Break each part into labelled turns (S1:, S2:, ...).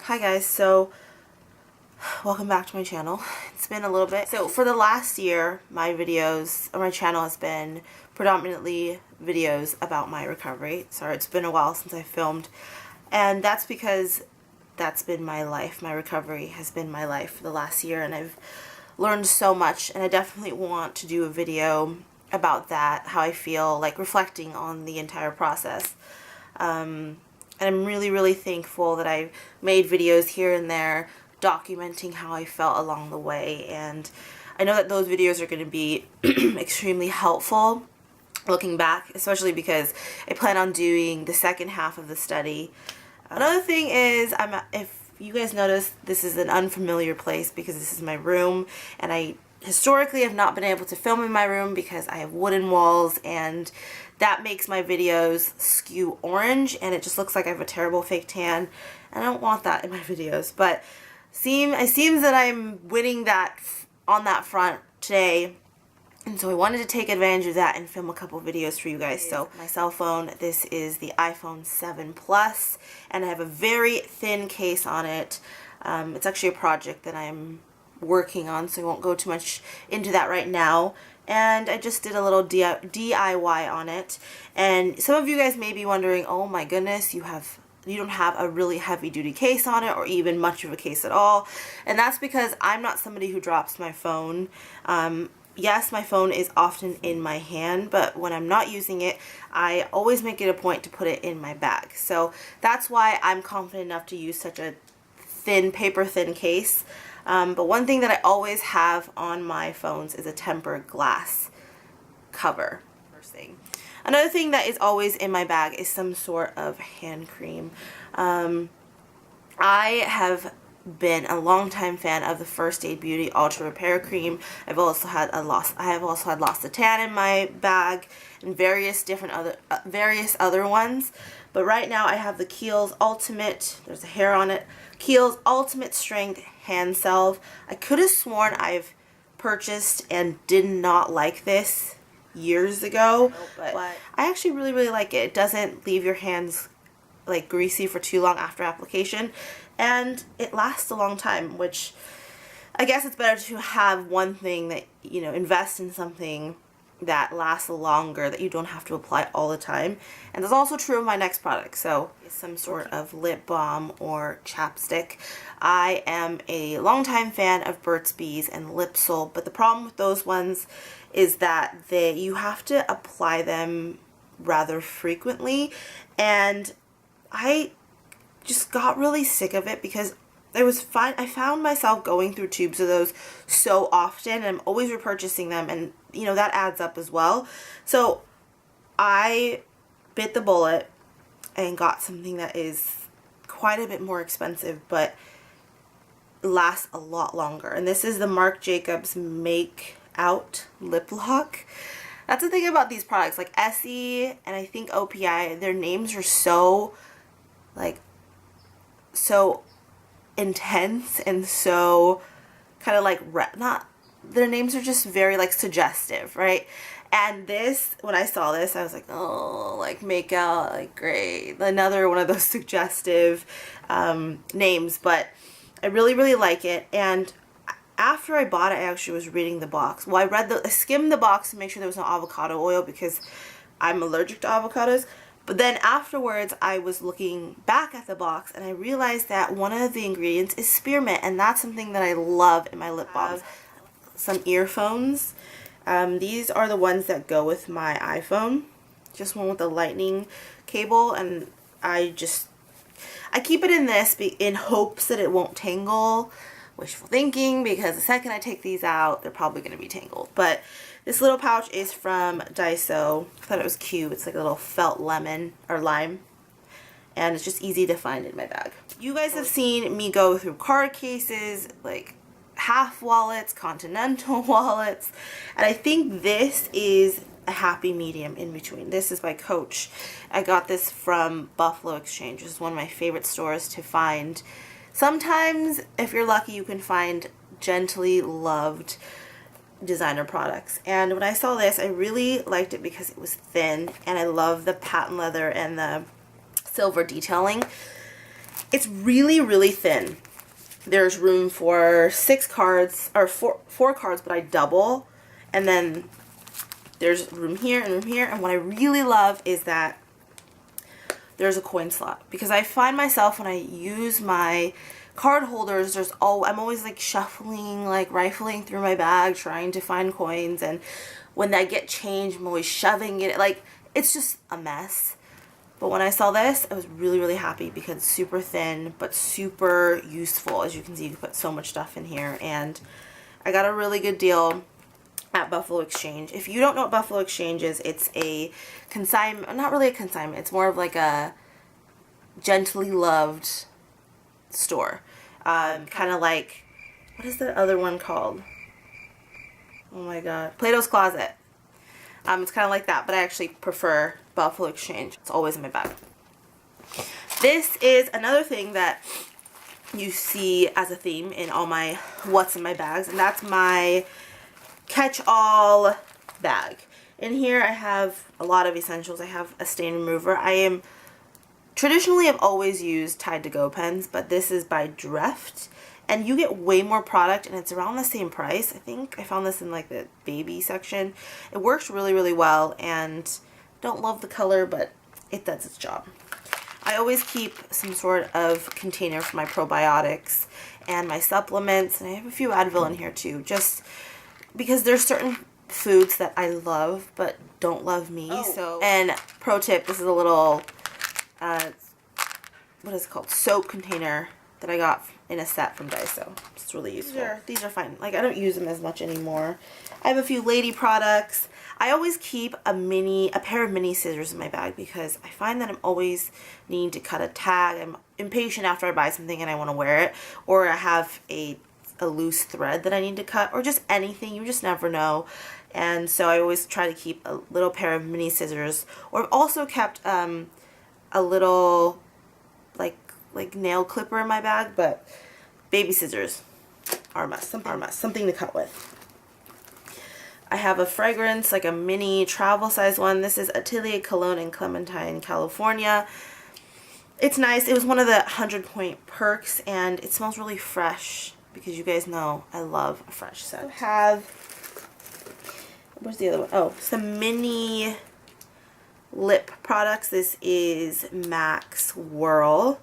S1: Hi guys, so welcome back to my channel. It's been a little bit. So for the last year, my channel has been predominantly videos about my recovery. Sorry, it's been a while since I filmed, and that's because that's been my life. My recovery has been my life for the last year, and I've learned so much, and I definitely want to do a video about that, how I feel, like reflecting on the entire process. And I'm really thankful that I made videos here and there documenting how I felt along the way, and I know that those videos are going to be extremely helpful looking back, especially because I plan on doing the second half of the study. Another thing is, if you guys notice, this is an unfamiliar place because this is my room, and I historically have not been able to film in my room because I have wooden walls, and that makes my videos skew orange, and it just looks like I have a terrible fake tan, and I don't want that in my videos. But it seems that I'm winning that on that front today, and so I wanted to take advantage of that and film a couple videos for you guys. So my cell phone, this is the iPhone 7 Plus, and I have a very thin case on it. It's actually a project that I'm working on, so I won't go too much into that right now. And I just did a little DIY on it, and some of you guys may be wondering, oh my goodness, you don't have a really heavy duty case on it, or even much of a case at all. And that's because I'm not somebody who drops my phone. Yes, my phone is often in my hand, but when I'm not using it, I always make it a point to put it in my bag. So that's why I'm confident enough to use such a thin, paper thin case. But one thing that I always have on my phones is a tempered glass cover. First thing. Another thing that is always in my bag is some sort of hand cream. I have been a longtime fan of the First Aid Beauty Ultra Repair Cream. I have also had L'Occitane in my bag, and various other ones. But right now I have the Kiehl's Ultimate, there's a hair on it, Kiehl's Ultimate Strength Hand Salve. I could have sworn I've purchased and did not like this years ago, but I actually really like it. It doesn't leave your hands like greasy for too long after application, and it lasts a long time, which I guess it's better to have one thing that, you know, invest in something that lasts longer, that you don't have to apply all the time. And that's also true of my next product. So it's some sort of lip balm or chapstick. I am a longtime fan of Burt's Bees and Lip Soul, but the problem with those ones is that you have to apply them rather frequently, and I just got really sick of it because I found myself going through tubes of those so often, and I'm always repurchasing them, and you know, that adds up as well. So I bit the bullet and got something that is quite a bit more expensive, but lasts a lot longer. And this is the Marc Jacobs Make Out Lip Lock. That's the thing about these products, like Essie and I think OPI, their names are so intense and so kind of like their names are just very like suggestive, right? And this, when I saw this, I was like, oh, like Make Out, like great, another one of those suggestive names. But I really like it. And after I bought it, I actually was reading the box. Well, I skimmed the box to make sure there was no avocado oil because I'm allergic to avocados. But then afterwards, I was looking back at the box, and I realized that one of the ingredients is spearmint, and that's something that I love in my lip balms. Some earphones. These are the ones that go with my iPhone. Just one with the lightning cable, and I keep it in this in hopes that it won't tangle. Wishful thinking, because the second I take these out, they're probably going to be tangled. But this little pouch is from Daiso. I thought it was cute. It's like a little felt lemon or lime, and it's just easy to find in my bag. You guys have seen me go through card cases, like half wallets, continental wallets, and I think this is a happy medium in between. This is by Coach. I got this from Buffalo Exchange, which is one of my favorite stores to find. Sometimes, if you're lucky, you can find gently loved designer products. And when I saw this, I really liked it because it was thin, and I love the patent leather and the silver detailing. It's really, really thin. There's room for 6 cards, or four cards, but I double. And then there's room here and room here. And what I really love is that there's a coin slot. Because I find myself when I use my card holders, I'm always like shuffling, like rifling through my bag, trying to find coins. And when I get change, I'm always shoving it. Like, it's just a mess. But when I saw this, I was really, really happy because it's super thin, but super useful. As you can see, you can put so much stuff in here. And I got a really good deal at Buffalo Exchange. If you don't know what Buffalo Exchange is, it's a consignment, not really a consignment, it's more of like a gently loved store. Kind of like, what is the other one called? Oh my god. Plato's Closet. It's kind of like that, but I actually prefer Buffalo Exchange. It's always in my bag. This is another thing that you see as a theme in all my what's in my bags, and that's my catch-all bag. In here I have a lot of essentials. I have a stain remover. Traditionally I've always used Tide to Go pens, but this is by Dreft. And you get way more product, and it's around the same price. I think I found this in like the baby section. It works really, really well, and don't love the color, but it does its job. I always keep some sort of container for my probiotics and my supplements, and I have a few Advil in here too, just because there's certain foods that I love but don't love me. And pro tip, this is a little, what is it called? Soap container that I got in a set from Daiso. It's really useful. These are fine. Like, I don't use them as much anymore. I have a few lady products. I always keep a pair of mini scissors in my bag because I find that I'm always needing to cut a tag. I'm impatient after I buy something and I want to wear it, or I have a loose thread that I need to cut, or just anything. You just never know. And so I always try to keep a little pair of mini scissors. Or I've also kept a little like nail clipper in my bag, but baby scissors are a must. Something to cut with. I have a fragrance, like a mini travel size one. This is Atelier Cologne in Clementine, California. It's nice. It was one of the 100-point perks, and it smells really fresh because you guys know I love a fresh scent. I have, where's the other one? Oh, some mini lip products. This is Max Whirl,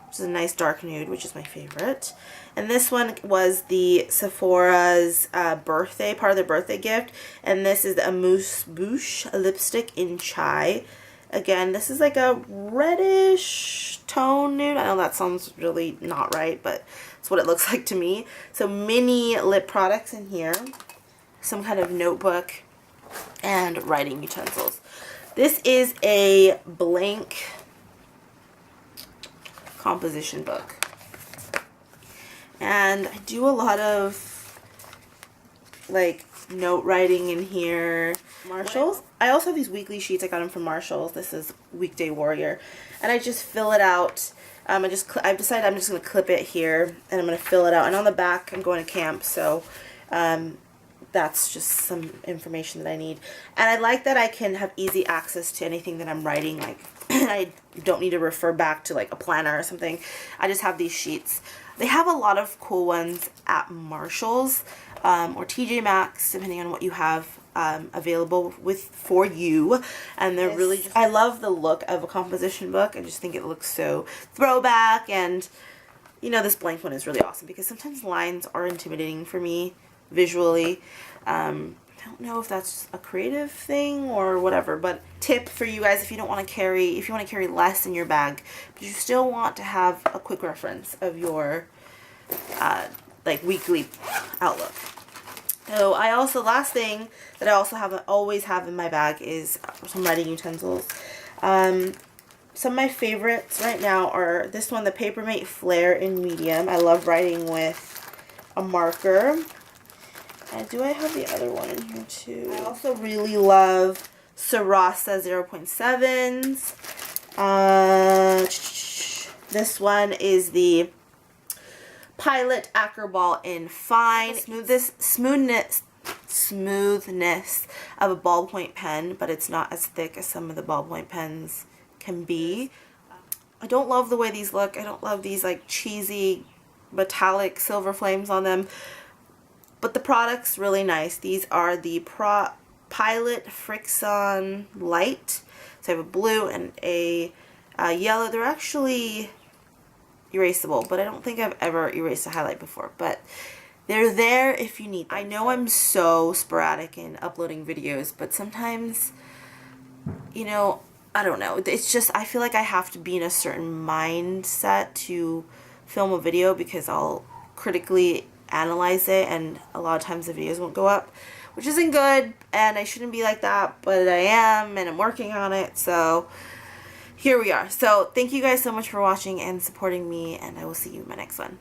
S1: which is a nice dark nude, which is my favorite. And this one was the Sephora's birthday, part of their birthday gift. And this is the Amuse Bouche lipstick in Chai. Again, this is like a reddish tone nude. I know that sounds really not right, but it's what it looks like to me. So mini lip products in here. Some kind of notebook and writing utensils. This is a blank composition book. And I do a lot of like note writing in here. Marshalls. I also have these weekly sheets. I got them from Marshalls. This is Weekday Warrior. And I just fill it out. I've decided I'm just going to clip it here and I'm going to fill it out. And on the back, I'm going to camp, so that's just some information that I need. And I like that I can have easy access to anything that I'm writing. Like, I don't need to refer back to like a planner or something. I just have these sheets. They have a lot of cool ones at Marshalls or TJ Maxx, depending on what you have available for you. And they're really just, I love the look of a composition book. I just think it looks so throwback, and you know, this blank one is really awesome because sometimes lines are intimidating for me visually. I don't know if that's a creative thing or whatever, but tip for you guys, if you want to carry less in your bag, but you still want to have a quick reference of your like weekly outlook. So I also, last thing that I also always have in my bag is some writing utensils. Some of my favorites right now are this one, the Papermate Flare in medium. I love writing with a marker. And do I have the other one in here too? I also really love Sarasa 0.7s. This one is the Pilot Acquaball in Fine. Smoothness of a ballpoint pen, but it's not as thick as some of the ballpoint pens can be. I don't love the way these look. I don't love these like cheesy metallic silver flames on them. But the product's really nice. These are the Pilot Friction Light. So I have a blue and a yellow. They're actually erasable, but I don't think I've ever erased a highlight before. But they're there if you need them. I know I'm so sporadic in uploading videos, but sometimes, you know, I don't know. It's just, I feel like I have to be in a certain mindset to film a video because I'll critically analyze it, and a lot of times the videos won't go up, which isn't good, and I shouldn't be like that, but I am, and I'm working on it, so here we are. So thank you guys so much for watching and supporting me, and I will see you in my next one.